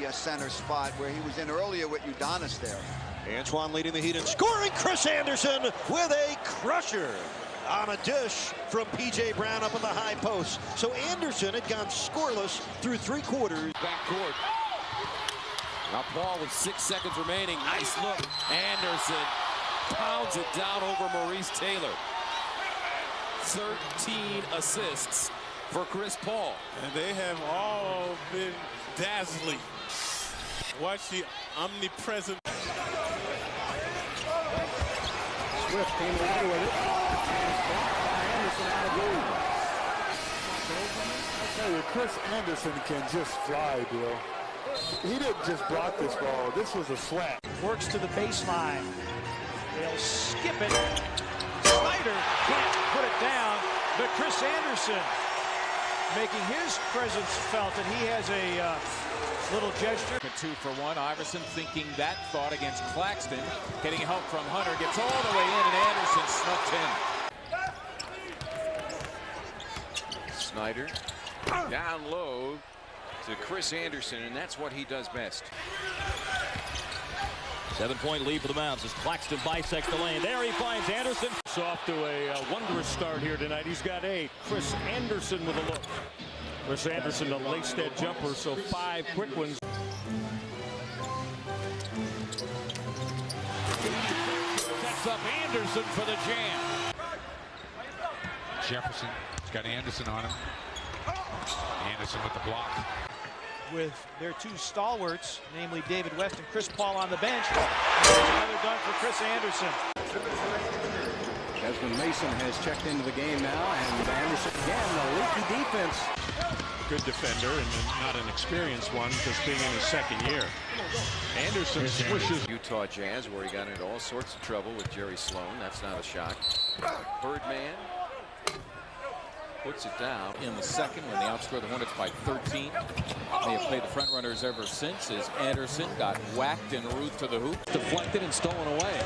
the center spot where he was in earlier with Udonis there. Antoine leading the Heat in scoring. Chris Andersen with a crusher on a dish from P.J. Brown up in the high post. So Andersen had gone scoreless through 3 quarters. Backcourt. Now Paul with 6 seconds remaining. Nice look. Andersen pounds it down over Maurice Taylor. 13 assists for Chris Paul. And they have all been dazzling. Watch the omnipresent. Swift came away with it. Andersen out of blue. I tell you, Chris Andersen can just fly, Bill. He didn't just block this ball. This was a slat. Works to the baseline. They'll skip it. Snyder can't put it down, but Chris Andersen making his presence felt, and he has a little gesture. 2 for 1. Iverson thinking that thought against Claxton. Getting help from Hunter. Gets all the way in, and Andersen snuffed in. Snyder down low to Chris Andersen, and that's what he does best. 7-point lead for the Mavs as Claxton bisects the lane. There he finds Andersen. It's off to a wondrous start here tonight. He's got 8. Chris Andersen with a look. Chris Andersen to lace that jumper, so 5 quick ones. Sets up Andersen for the jam. Jefferson has got Andersen on him. Andersen with the block. With their 2 stalwarts, namely David West and Chris Paul on the bench. Another dunk for Chris Andersen. Desmond Mason has checked into the game now, and Andersen again, the leaky defense. Good defender and not an experienced one, just being in his 2nd year. Andersen swishes. Utah Jazz, where he got into all sorts of trouble with Jerry Sloan. That's not a shock. Birdman puts it down. In the 2nd, when they outscored the Hornets by 13. They have played the front runners ever since, as Andersen got whacked en route to the hoop. Deflected and stolen away.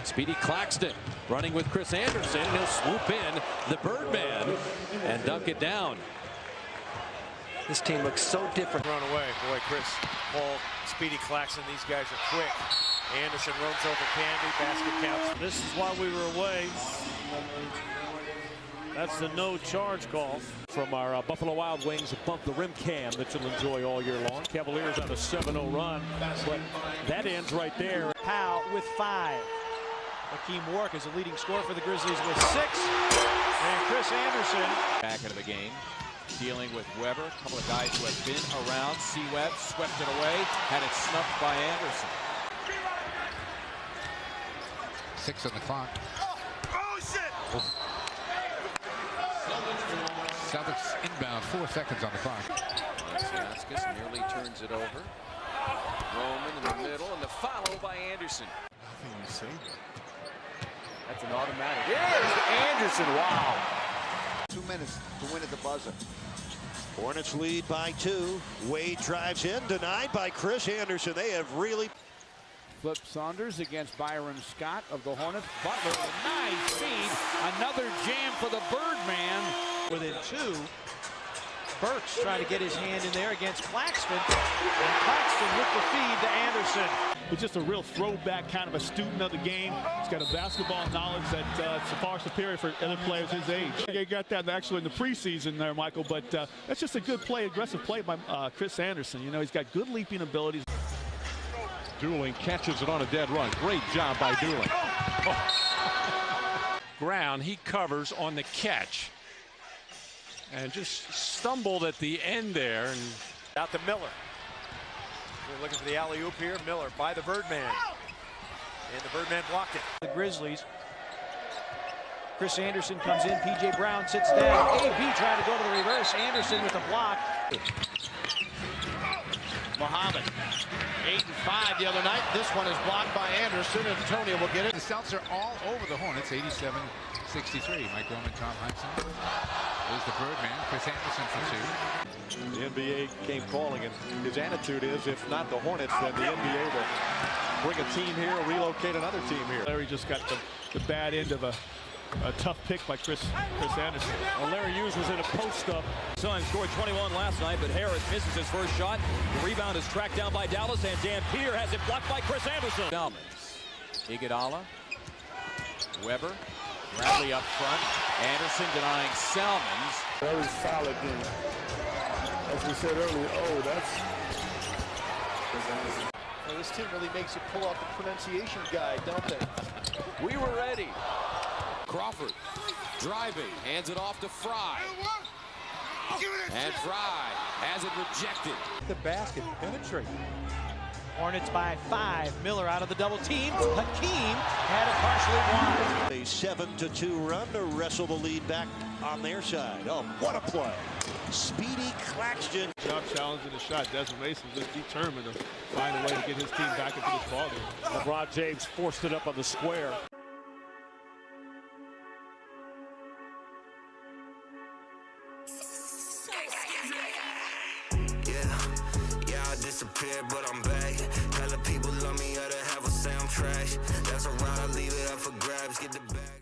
Speedy Claxton running with Chris Andersen. He'll swoop in the Birdman and dunk it down. This team looks so different. Run away. Boy, Chris Paul, Speedy Claxton, these guys are quick. Andersen runs over Candy, basket counts. This is why we were away. That's the no charge call from our Buffalo Wild Wings above the rim cam that you'll enjoy all year long. Cavaliers on a 7-0 run, but that ends right there. Powell with 5. Hakeem Wark is the leading scorer for the Grizzlies with 6. And Chris Andersen Back into the game, dealing with Weber. A couple of guys who have been around. C-Web swept it away, had it snuffed by Andersen. 6 on the clock. Oh, shit! Celtics inbound, 4 seconds on the clock. Siatkis nearly turns it over. Roman in the middle, and the follow by Andersen. Nothing you see. That's an automatic. Here's Andersen. Wow. 2 minutes to win at the buzzer. Hornets lead by 2. Wade drives in, denied by Chris Andersen. They have really... Flip Saunders against Byron Scott of the Hornets. Butler, a nice feed. Another jam for the Birdman. within 2. Burks trying to get his hand in there against Claxton. And Claxton with the feed to Andersen. He's just a real throwback kind of a student of the game. He's got a basketball knowledge that's far superior for other players his age. You got that actually in the preseason there, Michael, but that's just a good play, aggressive play by Chris Andersen. You know, he's got good leaping abilities. Dooling catches it on a dead run. Great job by Dooling. Ground, he covers on the catch. And just stumbled at the end there. And out to Miller. We're looking for the alley-oop here. Miller by the Birdman. And the Birdman blocked it. The Grizzlies. Chris Andersen comes in. P.J. Brown sits down. A.B. trying to go to the reverse. Andersen with a block. Muhammad. 8 and 5 the other night. This one is blocked by Andersen, and Tony will get it. The Celtics are all over the Hornets, 87-63. Mike Roman, Tom Hudson. There's the Birdman, Chris Andersen for 2. The NBA came calling, and his attitude is, if not the Hornets, then the NBA will bring a team here or relocate another team here. Larry just got the bad end of a A tough pick by Chris Andersen. Well, Larry Hughes was in a post-up. Sun scored 21 last night, but Harris misses his first shot. The rebound is tracked down by Dallas, and Dan Peter has it blocked by Chris Andersen. Salmons. Iguodala. Weber. Bradley up front. Andersen denying Salmons. Very solid game. As we said earlier, that's Chris Andersen. Well, this team really makes you pull out the pronunciation guide, don't they? We were ready. Crawford driving, hands it off to Fry. And Fry has it rejected. The basket, penetrate. Hornets by 5. Miller out of the double team. Hakeem had it partially wide. A 7-2 run to wrestle the lead back on their side. Oh, what a play. Speedy Claxton. Sharp challenge in the shot. Desmond Mason just determined to find a way to get his team back into this ballgame. LeBron James forced it up on the square. Yeah, I disappeared, but I'm back. Hella people love me, other half will say I'm trash.